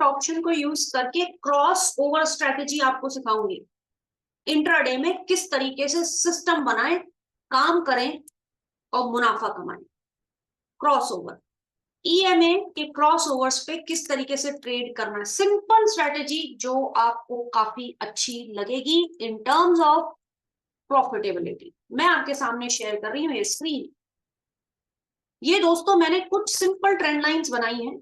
Put option को use करके cross over strategy आपको सिखाऊंगी। इंट्राडे में किस तरीके से सिस्टम बनाएं, काम करें और मुनाफा कमाएं। क्रॉस ओवर, ईएमए के क्रॉस ओवर्स पे किस तरीके से ट्रेड करना है। सिंपल स्ट्रेटेजी जो आपको काफी अच्छी लगेगी इन टर्म्स ऑफ प्रॉफिटेबिलिटी। मैं आपके सामने शेयर कर रही हूँ ये स्क्रीन। ये दोस्तों मैंने कुछ सिंपल ट्रेंड लाइंस बनाई हैं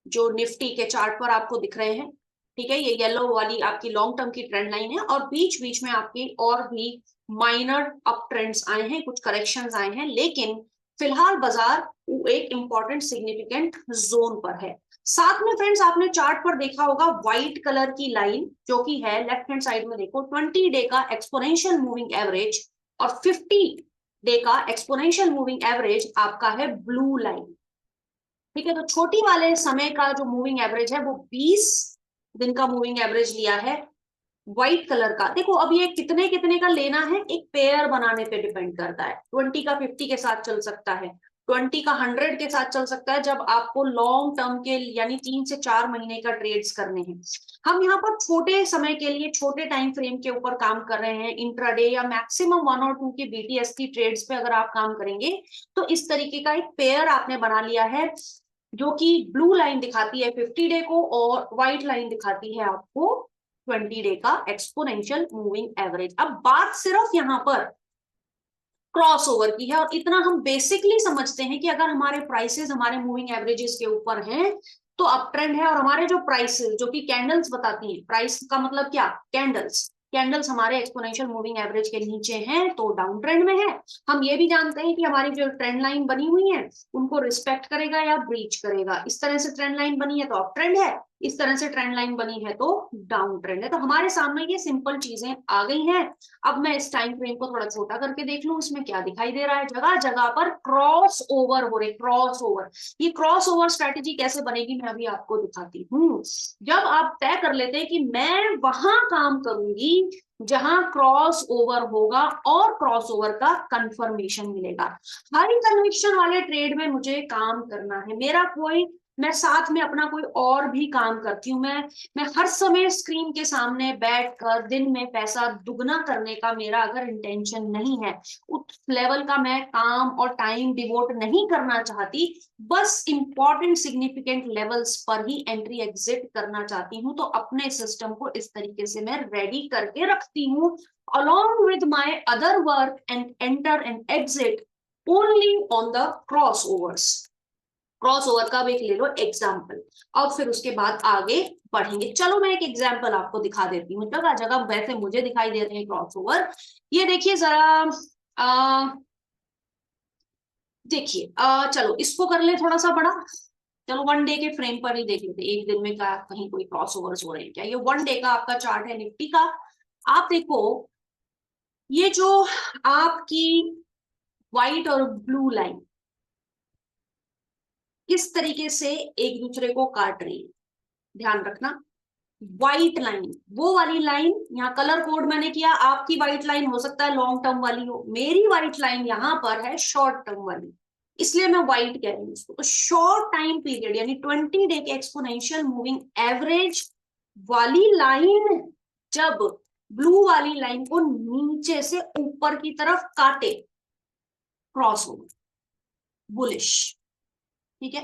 जो निफ्टी के चार्ट पर आपको दिख रहे हैं। ठीक है, ये येलो वाली आपकी लॉन्ग टर्म की ट्रेंड लाइन है और बीच बीच में आपकी और भी माइनर अप ट्रेंड्स आए हैं, कुछ करेक्शंस आए हैं, लेकिन फिलहाल बाजार एक इंपॉर्टेंट सिग्निफिकेंट जोन पर है। साथ में फ्रेंड्स आपने चार्ट पर देखा होगा व्हाइट कलर की लाइन जो कि है लेफ्ट हैंड साइड में, देखो 20 डे का एक्सपोनेंशियल मूविंग एवरेज और 50 डे का एक्सपोनेंशियल मूविंग एवरेज आपका है ब्लू लाइन। ठीक है, तो छोटी वाले समय का जो मूविंग एवरेज है वो 20 दिन का मूविंग एवरेज लिया है व्हाइट कलर का। देखो अब ये कितने कितने का लेना है एक पेयर बनाने पे डिपेंड करता है। 20 का 50 के साथ चल सकता है, 20 का 100 के साथ चल सकता है जब आपको लॉन्ग टर्म के यानी 3 से 4 महीने का ट्रेड्स करने हैं। हम यहाँ पर छोटे समय के लिए छोटे टाइम फ्रेम के ऊपर काम कर रहे हैं। इंट्राडे या मैक्सिमम 1 और 2 के बीटीएसटी ट्रेड्स पे अगर आप काम करेंगे तो इस तरीके का एक पेयर आपने बना लिया है जो कि ब्लू लाइन दिखाती है 50 डे को और व्हाइट लाइन दिखाती है आपको 20 डे का एक्सपोनेंशियल मूविंग एवरेज। अब बात सिर्फ यहाँ पर क्रॉस ओवर की है और इतना हम बेसिकली समझते हैं कि अगर हमारे प्राइसेस हमारे मूविंग एवरेजेस के ऊपर हैं तो अप ट्रेंड है, और हमारे जो प्राइसेस जो कि कैंडल्स बताती हैं, प्राइस का मतलब क्या, कैंडल्स, कैंडल्स हमारे एक्सपोनेंशियल मूविंग एवरेज के नीचे हैं तो डाउन ट्रेंड में है। हम ये भी जानते हैं कि हमारी जो ट्रेंड लाइन बनी हुई है उनको रिस्पेक्ट करेगा या ब्रीच करेगा। इस तरह से ट्रेंड लाइन बनी है तो अप ट्रेंड है, इस तरह से ट्रेंड लाइन बनी है तो डाउन ट्रेंड है। तो हमारे सामने ये सिंपल चीजें आ गई हैं। अब मैं इस टाइम फ्रेम को थोड़ा छोटा करके देख लूं, इसमें क्या दिखाई दे रहा है। जगह जगह पर क्रॉस ओवर हो रहे, क्रॉस ओवर। ये क्रॉस ओवर स्ट्रेटेजी कैसे बनेगी मैं अभी आपको दिखाती हूँ। जब आप तय कर लेते हैं कि मैं वहां काम करूंगी जहां क्रॉस ओवर होगा और क्रॉस ओवर का कंफर्मेशन मिलेगा, हाई कन्विक्शन वाले ट्रेड में मुझे काम करना है। मेरा कोई, मैं साथ में अपना कोई और भी काम करती हूँ। मैं हर समय स्क्रीन के सामने बैठकर दिन में पैसा दुगना करने का मेरा अगर इंटेंशन नहीं है, उस लेवल का मैं काम और टाइम डिवोट नहीं करना चाहती, बस इंपॉर्टेंट सिग्निफिकेंट लेवल्स पर ही एंट्री एग्जिट करना चाहती हूँ, तो अपने सिस्टम को इस तरीके से मैं रेडी करके रखती हूँ along with my other work and enter and exit only on the crossovers। Cross over का भी एक ले लो एग्जाम्पल, और फिर उसके बाद आगे बढ़ेंगे। चलो मैं एक एग्जाम्पल आपको दिखा देती हूँ, जगह जगह वैसे मुझे दिखाई दे रहे हैं क्रॉस ओवर। ये देखिए जरा, देखिए चलो इसको कर ले थोड़ा सा बड़ा। चलो 1 डे के फ्रेम पर ही देख लेते, एक दिन में क्या कहीं कोई क्रॉस ओवर्स हो रहे हैं क्या। ये 1 डे का आपका चार्ट है निफ्टी का। आप देखो ये जो आपकी व्हाइट और ब्लू लाइन किस तरीके से एक दूसरे को काट रही है, ध्यान रखना। व्हाइट लाइन, वो वाली लाइन, यहाँ कलर कोड मैंने किया, आपकी व्हाइट लाइन हो सकता है लॉन्ग टर्म वाली हो, मेरी व्हाइट लाइन यहाँ पर है शॉर्ट टर्म वाली, इसलिए मैं व्हाइट कह रही हूँ इसको। तो शॉर्ट टाइम पीरियड यानी 20 डे के एक्सपोनेंशियल मूविंग एवरेज वाली लाइन जब ब्लू वाली लाइन को नीचे से ऊपर की तरफ काटे, क्रॉस ओवर, बुलिश। ठीक है,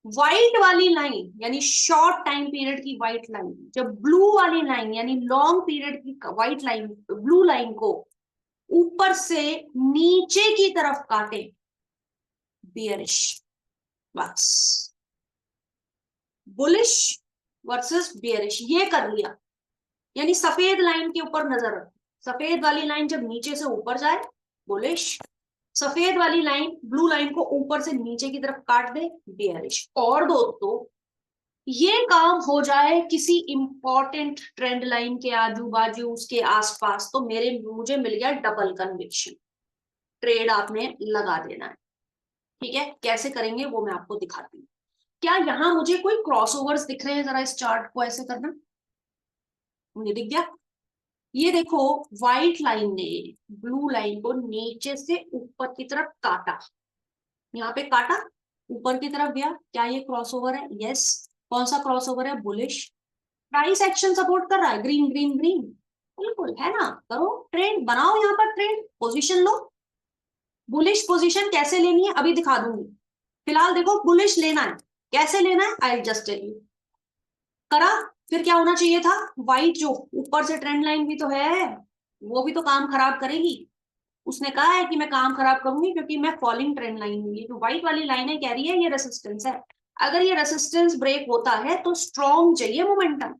व्हाइट वाली लाइन यानी शॉर्ट टाइम पीरियड की व्हाइट लाइन जब ब्लू वाली लाइन यानी लॉन्ग पीरियड की व्हाइट लाइन, ब्लू लाइन को ऊपर से नीचे की तरफ काटे, बियरिश। बस बुलिश वर्सेस बियरिश ये कर लिया, यानी सफेद लाइन के ऊपर नजर रखो। सफेद वाली लाइन जब नीचे से ऊपर जाए बुलिश, सफेद वाली लाइन ब्लू लाइन को ऊपर से नीचे की तरफ काट दे, बियरिश। और दोस्तों ये काम हो जाए किसी इंपॉर्टेंट ट्रेंड लाइन के आजू बाजू उसके आसपास, तो मुझे मिल गया डबल कन्विक्शन, ट्रेड आपने लगा देना है। ठीक है, कैसे करेंगे वो मैं आपको दिखाती हूँ। क्या यहाँ मुझे कोई क्रॉसओवर्स दिख रहे हैं, जरा इस चार्ट को ऐसे करना, मुझे दिख गया। ये देखो व्हाइट लाइन ने ब्लू लाइन को नीचे से ऊपर की तरफ काटा, यहाँ पे काटा, ऊपर की तरफ गया, क्या ये क्रॉसओवर है? यस, कौन सा क्रॉसओवर है? बुलिश। प्राइस एक्शन सपोर्ट कर रहा है, ग्रीन ग्रीन ग्रीन, बिल्कुल है ना। करो ट्रेंड बनाओ, यहाँ पर ट्रेंड पोजीशन लो। बुलिश पोजीशन कैसे लेनी है अभी दिखा दूंगी। फिलहाल देखो बुलिश लेना है, कैसे लेना है आई जस्ट टेल यू। करा, फिर क्या होना चाहिए था? वाइट जो ऊपर से ट्रेंड लाइन भी तो है, वो भी तो काम खराब करेगी। उसने कहा है कि मैं काम खराब करूंगी क्योंकि मैं फॉलिंग ट्रेंड लाइन हूँ। ये जो व्हाइट वाली लाइन है कह रही है ये रेसिस्टेंस है। अगर ये रेसिस्टेंस ब्रेक होता है तो स्ट्रॉन्ग चाहिए मोमेंटम।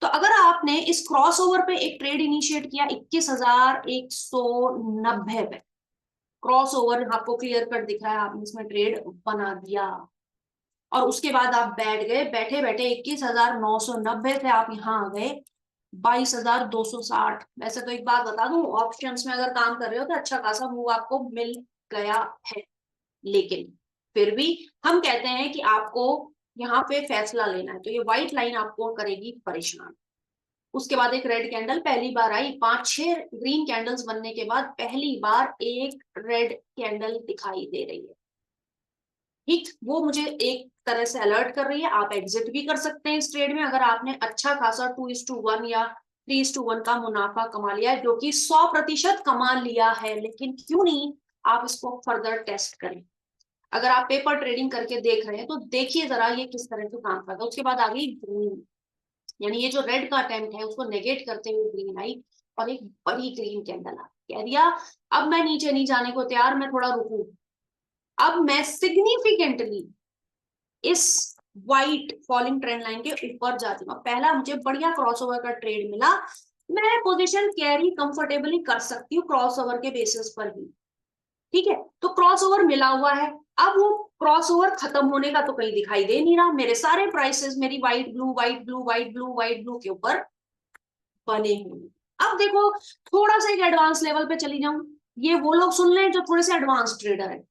तो अगर आपने इस क्रॉसओवर पे एक ट्रेड इनिशिएट किया 21,190 पे, क्रॉसओवर आपको क्लियर कट दिख रहा है, आपने इसमें ट्रेड बना दिया और उसके बाद आप बैठ गए, बैठे बैठे 21,990 से आप यहाँ आ गए 22,260। वैसे तो एक बात बता दूं, ऑप्शंस में अगर काम कर रहे हो तो अच्छा खासा मूव आपको मिल गया है, लेकिन फिर भी हम कहते हैं कि आपको यहाँ पे फैसला लेना है। तो ये व्हाइट लाइन आपको करेगी परेशान। उसके बाद एक रेड कैंडल पहली बार आई, 5-6 ग्रीन कैंडल्स बनने के बाद पहली बार एक रेड कैंडल दिखाई दे रही है। ठीक, वो मुझे एक तरह से अलर्ट कर रही है। आप एग्जिट भी कर सकते हैं इस ट्रेड में अगर आपने अच्छा खासा 2:1 या 3:1 का मुनाफा कमा लिया है, जो कि 100% कमा लिया है। लेकिन क्यों नहीं आप इसको फर्दर टेस्ट करें। अगर आप पेपर ट्रेडिंग करके देख रहे हैं तो देखिए जरा ये किस तरह से काम करता है। उसके बाद आ गई ग्रीन, यानी ये जो रेड का अटेम्प्ट है उसको नेगेट करते हुए ग्रीन आई और एक बड़ी ग्रीन कैंडल आ, कह दिया अब मैं नीचे नहीं जाने को तैयार, मैं थोड़ा रुकू, अब मैं सिग्निफिकेंटली इस व्हाइट फॉलिंग ट्रेंड लाइन के ऊपर जाती हूँ। पहला मुझे बढ़िया क्रॉसओवर का ट्रेड मिला, मैं पोजीशन कैरी कंफर्टेबली कर सकती हूँ क्रॉसओवर के बेसिस पर ही। ठीक है, तो क्रॉसओवर मिला हुआ है। अब वो क्रॉसओवर खत्म होने का तो कहीं दिखाई दे नहीं रहा, मेरे सारे प्राइसेस मेरी white blue white blue white blue white blue के ऊपर बने हुए। अब देखो थोड़ा सा एक एडवांस लेवल पे चली जाऊं, ये वो लोग सुन लें जो थोड़े से एडवांस ट्रेडर है।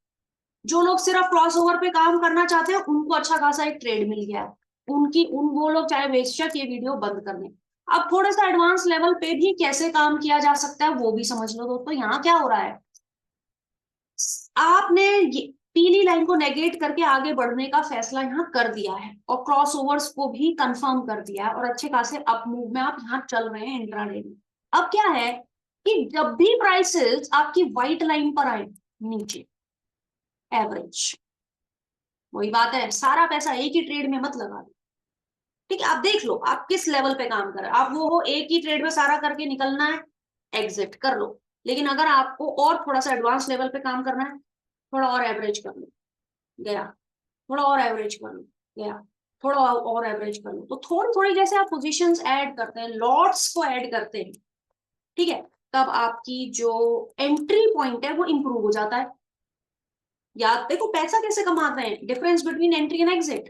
जो लोग सिर्फ क्रॉसओवर पे काम करना चाहते हैं उनको अच्छा खासा एक ट्रेड मिल गया है, उनकी वो लोग चाहे बेशक ये वीडियो बंद कर दें। अब थोड़ा सा एडवांस लेवल पे भी कैसे काम किया जा सकता है वो भी समझ लो दोस्तों। यहाँ क्या हो रहा है, आपने पीली लाइन को नेगेट करके आगे बढ़ने का फैसला यहाँ कर दिया है और क्रॉसओवर्स को भी कंफर्म कर दिया है और अच्छे खासे अप मूव में आप यहाँ चल रहे हैं इंट्राडे में। अब क्या है कि जब भी प्राइसेस आपकी व्हाइट लाइन पर आए नीचे, एवरेज, वही बात है, सारा पैसा एक ही ट्रेड में मत लगा दो। ठीक है, आप देख लो आप किस लेवल पे काम कर रहे हो। आप वो हो एक ही ट्रेड में सारा करके निकलना है, एग्जिट कर लो। लेकिन अगर आपको और थोड़ा सा एडवांस लेवल पे काम करना है, थोड़ा और एवरेज कर लो, गया, थोड़ा और एवरेज कर लो, गया, थोड़ा और एवरेज कर लो। तो थोड़ी थोड़ी जैसे आप पोजीशंस ऐड करते हैं, लॉट्स को ऐड करते हैं, ठीक है, तब आपकी जो एंट्री पॉइंट है वो इंप्रूव हो जाता है। या देखो पैसा कैसे कमाते हैं, difference between entry and exit.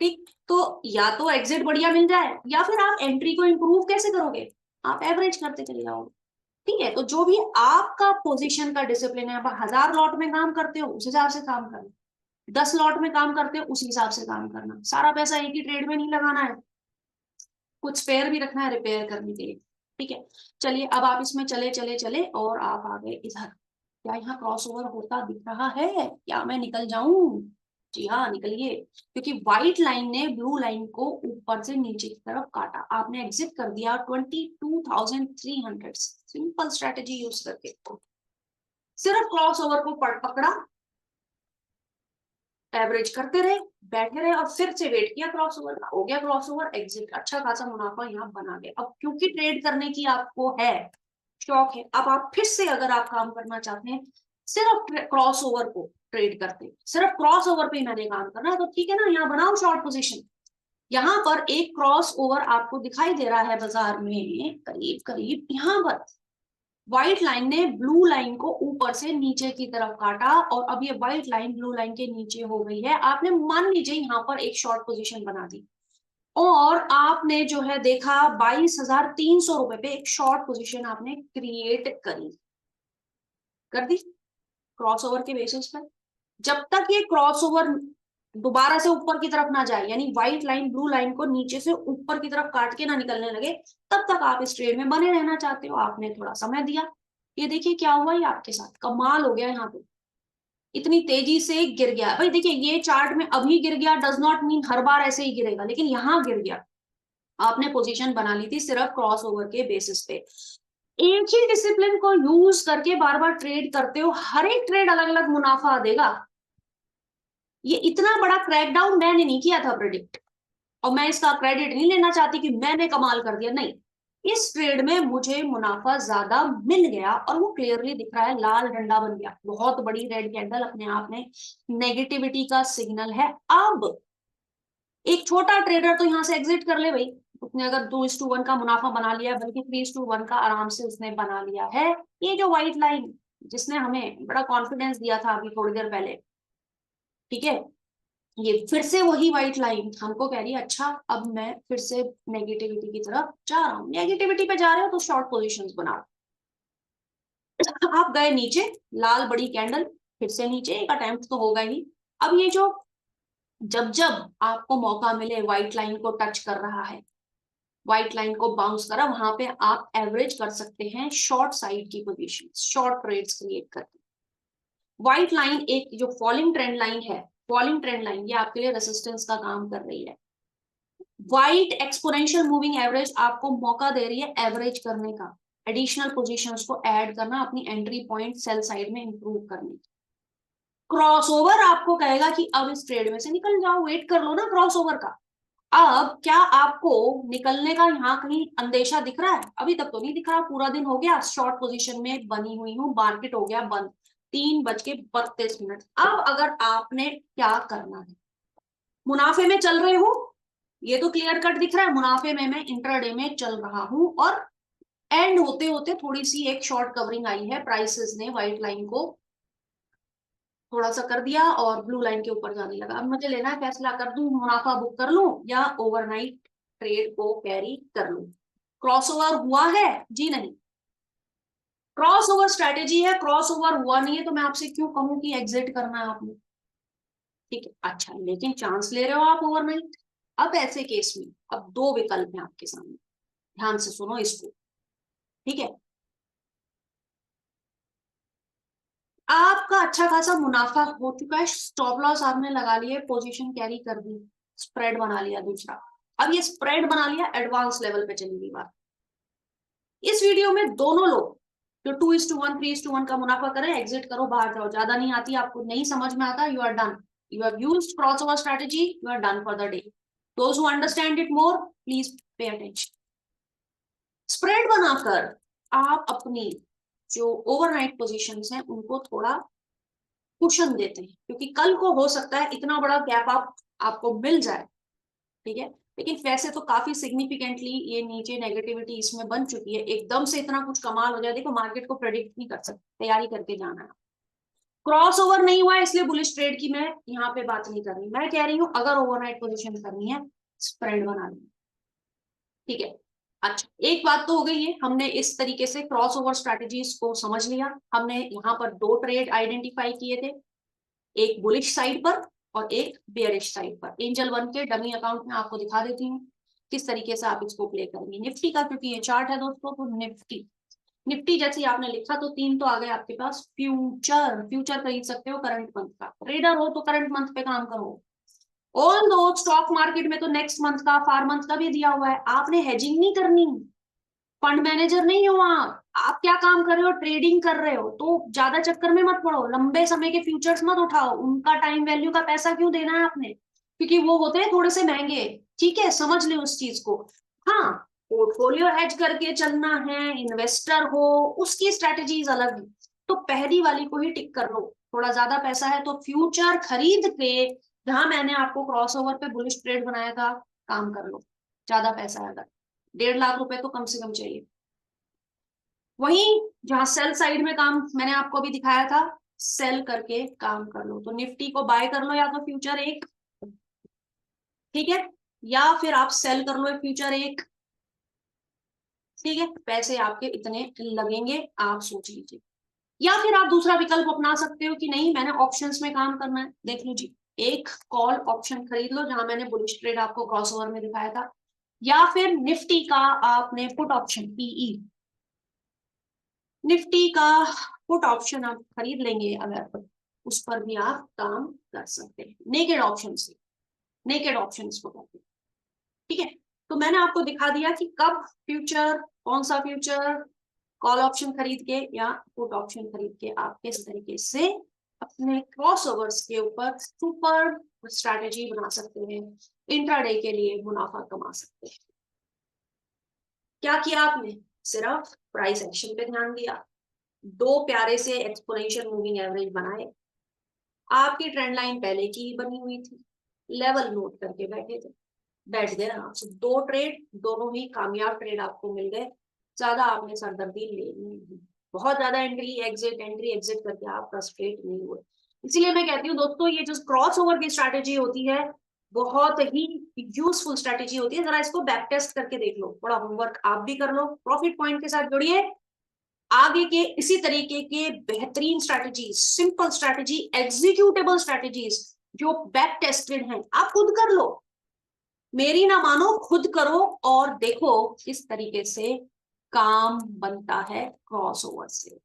ठीक, तो या तो एग्जिट बढ़िया मिल जाए या फिर आप एंट्री को इंप्रूव कैसे करोगे, आप एवरेज करते चले जाओगे। ठीक है, तो जो भी आपका पोजीशन का डिसिप्लिन है, आप 1000 लॉट में काम करते हो उस हिसाब से काम करना, 10 लॉट में काम करते हो उस हिसाब से काम करना। सारा पैसा एक ही ट्रेड में नहीं लगाना है, कुछ स्पेयर भी रखना है रिपेयर करने के लिए। ठीक है, चलिए अब आप इसमें चले चले चले और आप आ गए इधर। क्या यहाँ क्रॉसओवर होता दिख रहा है, क्या मैं निकल जाऊं? जी हाँ निकलिए, क्योंकि व्हाइट लाइन ने ब्लू लाइन को ऊपर से नीचे की तरफ काटा, आपने एग्जिट कर दिया 22,300। सिंपल स्ट्रेटेजी यूज करके सिर्फ क्रॉसओवर को पकड़ा, एवरेज करते रहे, बैठे रहे और फिर से वेट किया क्रॉसओवर का, हो गया क्रॉसओवर, एग्जिट, अच्छा खासा मुनाफा यहाँ बना गया। अब क्योंकि ट्रेड करने की आपको है शौक है, अब आप फिर से अगर आप काम करना चाहते हैं सिर्फ क्रॉसओवर को ट्रेड करते हैं, सिर्फ क्रॉसओवर पे ही मैंने काम करना है, तो ठीक है ना, यहाँ बनाओ शॉर्ट पोजीशन। यहाँ पर एक क्रॉस ओवर आपको दिखाई दे रहा है बाजार में करीब करीब यहाँ पर, व्हाइट लाइन ने ब्लू लाइन को ऊपर से नीचे की तरफ काटा और अब ये व्हाइट लाइन ब्लू लाइन के नीचे हो गई है। आपने मान लीजिए यहाँ पर एक शॉर्ट पोजीशन बना दी और आपने जो है देखा 22,300 रुपए पे एक शॉर्ट पोजीशन आपने क्रिएट कर दी क्रॉसओवर के बेसिस पर। जब तक ये क्रॉसओवर दोबारा से ऊपर की तरफ ना जाए, यानी व्हाइट लाइन ब्लू लाइन को नीचे से ऊपर की तरफ काट के ना निकलने लगे, तब तक आप इस ट्रेड में बने रहना चाहते हो। आपने थोड़ा समय दिया, ये देखिए क्या हुआ, ये आपके साथ कमाल हो गया यहाँ पे। इतनी तेजी से गिर गया। भाई देखिए, ये चार्ट में अभी गिर गया डज नॉट मीन हर बार ऐसे ही गिरेगा, लेकिन यहां गिर गया। आपने पोजीशन बना ली थी सिर्फ क्रॉस ओवर के बेसिस पे। एक ही डिसिप्लिन को यूज करके बार बार ट्रेड करते हो, हर एक ट्रेड अलग अलग मुनाफा देगा। ये इतना बड़ा क्रैकडाउन मैंने नहीं किया था प्रेडिक्ट, और मैं इसका क्रेडिट नहीं लेना चाहती कि मैंने कमाल कर दिया, नहीं। इस ट्रेड में मुझे मुनाफा ज्यादा मिल गया, और वो क्लियरली दिख रहा है, लाल डंडा बन गया, बहुत बड़ी रेड कैंडल अपने आप में नेगेटिविटी का सिग्नल है। अब एक छोटा ट्रेडर तो यहाँ से एग्जिट कर ले भाई, उसने अगर 2:1 का मुनाफा बना लिया, बल्कि 3:1 का आराम से उसने बना लिया है। ये जो व्हाइट लाइन जिसने हमें बड़ा कॉन्फिडेंस दिया था अभी थोड़ी देर पहले, ठीक है, ये फिर से वही व्हाइट लाइन हमको कह रही है अच्छा अब मैं फिर से नेगेटिविटी की तरफ जा रहा हूँ। नेगेटिविटी पे जा रहे हो तो शॉर्ट पोजीशंस बना, आप गए नीचे, लाल बड़ी कैंडल, फिर से नीचे एक अटेम्प्ट तो होगा ही। अब ये जो जब जब आपको मौका मिले व्हाइट लाइन को टच कर रहा है, व्हाइट लाइन को बाउंस करा, वहां पे आप एवरेज कर सकते हैं शॉर्ट साइड की पोजीशन, शॉर्ट ट्रेड्स क्रिएट करके। व्हाइट लाइन एक जो फॉलिंग ट्रेंड लाइन है, फॉलिंग ट्रेंड लाइन ये आपके लिए रेसिस्टेंस का काम कर रही है। व्हाइट एक्सपोनेंशियल मूविंग एवरेज आपको मौका दे रही है एवरेज करने का, एडिशनल पोजीशंस को ऐड करना, अपनी एंट्री पॉइंट सेल साइड में इंप्रूव करने। क्रॉसओवर आपको कहेगा कि अब इस ट्रेड में से निकल जाओ, वेट कर लो ना क्रॉसओवर का। अब क्या आपको निकलने का यहाँ कहीं अंदेशा दिख रहा है? अभी तक तो नहीं दिख रहा, पूरा दिन हो गया शॉर्ट पोजीशन में बनी हुई हूँ, मार्केट हो गया बंद 3:32। अब अगर आपने क्या करना है, मुनाफे में चल रहे हो, ये तो क्लियर कट दिख रहा है, मुनाफे में मैं इंट्राडे में चल रहा हूं, और एंड होते होते थोड़ी सी एक शॉर्ट कवरिंग आई है, प्राइसेस ने व्हाइट लाइन को थोड़ा सा कर दिया और ब्लू लाइन के ऊपर जाने लगा। अब मुझे लेना है फैसला, कर दूं मुनाफा बुक कर लूं या ओवरनाइट ट्रेड को कैरी कर लूं। क्रॉसओवर हुआ है जी नहीं, क्रॉस ओवर स्ट्रेटेजी है, क्रॉस ओवर हुआ नहीं है तो मैं आपसे क्यों कहूं कि एग्जिट करना है आपने, ठीक है। अच्छा, लेकिन चांस ले रहे हो आप ओवरनाइट। अब ऐसे केस में अब दो विकल्प हैं आपके सामने, ध्यान से सुनो इसको, ठीक है। आपका अच्छा खासा मुनाफा हो चुका है, स्टॉप लॉस आपने लगा लिए, पोजीशन कैरी कर दी, स्प्रेड बना लिया दूसरा। अब ये स्प्रेड बना लिया, एडवांस लेवल पे चली गई बात। इस वीडियो में दोनों लोग जो 2:1 3:1 का मुनाफा करे, एग्जिट करो, बाहर जाओ, ज्यादा नहीं आती आपको, नहीं समझ में आता, you are done, you have used cross over strategy, you are done for the day. Those who understand it more please pay attention. Spread बनाकर आप अपनी जो ओवरनाइट पोजीशंस हैं उनको थोड़ा कुशन देते हैं, क्योंकि कल को हो सकता है इतना बड़ा गैप आपको मिल जाए, ठीक है। लेकिन वैसे तो काफी सिग्निफिकेंटली ये नीचे नेगेटिविटी इसमें बन चुकी है, एकदम से इतना कुछ कमाल हो जाए, देखो मार्केट को प्रेडिक्ट नहीं कर सकते, तैयारी करके जाना है। क्रॉस ओवर नहीं हुआ है इसलिए बुलिश ट्रेड की मैं यहाँ पे बात नहीं कर रही, मैं कह रही हूँ अगर ओवरनाइट पोजीशन करनी है स्प्रेड बना ली, ठीक है। अच्छा, एक बात तो हो गई है, हमने इस तरीके से क्रॉस ओवर स्ट्रेटेजीज को समझ लिया, हमने यहाँ पर दो ट्रेड आइडेंटिफाई किए थे, एक बुलिश साइड पर और एक बेयरिश साइड पर। एंजल वन के डमी अकाउंट में आपको दिखा देती हूँ किस तरीके से आप इसको प्ले करेंगे। निफ्टी का क्योंकि ये चार्ट है दोस्तों, तो निफ्टी निफ्टी जैसे ही आपने लिखा तो तीन तो आ गए आपके पास। फ्यूचर, फ्यूचर खरीद सकते हो करंट मंथ का, ट्रेडर हो तो करंट मंथ पे काम करो। ऑल दो स्टॉक मार्केट में तो नेक्स्ट मंथ का, फार मंथ का भी दिया हुआ है, आपने हेजिंग नहीं करनी, फंड मैनेजर नहीं हो आप क्या काम कर रहे हो, ट्रेडिंग कर रहे हो, तो ज्यादा चक्कर में मत पड़ो, लंबे समय के फ्यूचर्स मत उठाओ, उनका टाइम वैल्यू का पैसा क्यों देना है आपने, क्योंकि वो होते हैं थोड़े से महंगे, ठीक है, समझ लो उस चीज को। हाँ, पोर्टफोलियो हेज करके चलना है, इन्वेस्टर हो, उसकी स्ट्रेटेजीज अलग है, तो पहली वाली को ही टिक कर लो। थोड़ा ज्यादा पैसा है तो फ्यूचर खरीद के, जहां मैंने आपको क्रॉसओवर पे बुलिश ट्रेड बनाया था, काम कर लो। ज्यादा पैसा है अगर 1.5 लाख रुपए तो कम से कम चाहिए। वहीं जहां सेल साइड में काम मैंने आपको अभी दिखाया था, सेल करके काम कर लो, तो निफ्टी को बाय कर लो या तो फ्यूचर एक, ठीक है, या फिर आप सेल कर लो फ्यूचर एक, ठीक है, पैसे आपके इतने लगेंगे आप सोच लीजिए। या फिर आप दूसरा विकल्प अपना सकते हो कि नहीं मैंने ऑप्शंस में काम करना है, देख लीजिए एक कॉल ऑप्शन खरीद लो जहां मैंने बुलिश ट्रेड आपको क्रॉसओवर में दिखाया था, या फिर निफ्टी का आपने पुट ऑप्शन पीई, निफ्टी का पुट ऑप्शन आप खरीद लेंगे अगर, उस पर भी आप काम कर सकते हैं नेकेड ऑप्शन से, नेकेड ऑप्शंस को कहते हैं। ठीक है, तो मैंने आपको दिखा दिया कि कब फ्यूचर, कौन सा फ्यूचर, कॉल ऑप्शन खरीद के या पुट ऑप्शन खरीद के आप किस तरीके से अपने क्रॉसओवर्स के ऊपर सुपर स्ट्रैटेजी बना सकते हैं, इंट्राडे के लिए मुनाफा कमा सकते हैं। क्या किया आपने? सिर्फ प्राइस एक्शन पे ध्यान दिया, दो प्यारे से एक्सपोनेंशियल मूविंग एवरेज बनाए, आपकी ट्रेंड लाइन पहले की ही बनी हुई थी, लेवल नोट करके बैठ गए आराम से, दो ट्रेड, दोनों ही कामयाब ट्रेड आपको मिल गए, ज्यादा आपने सरदर्दी लेनी नहीं, बहुत ज्यादा एंट्री एग्जिट करके आप फ्रस्ट्रेट नहीं हुए। इसीलिए मैं कहती हूँ दोस्तों, ये जो क्रॉस ओवर की स्ट्रैटेजी होती है बहुत ही यूजफुल स्ट्रैटेजी होती है, जरा इसको बैक टेस्ट करके देख लो, थोड़ा होमवर्क आप भी कर लो, प्रॉफिट पॉइंट के साथ जुड़िए, आगे के इसी तरीके के बेहतरीन strategies, simple strategy, executable strategies जो बैक टेस्टेड हैं, आप खुद कर लो, मेरी ना मानो, खुद करो और देखो किस तरीके से काम बनता है क्रॉस ओवर से।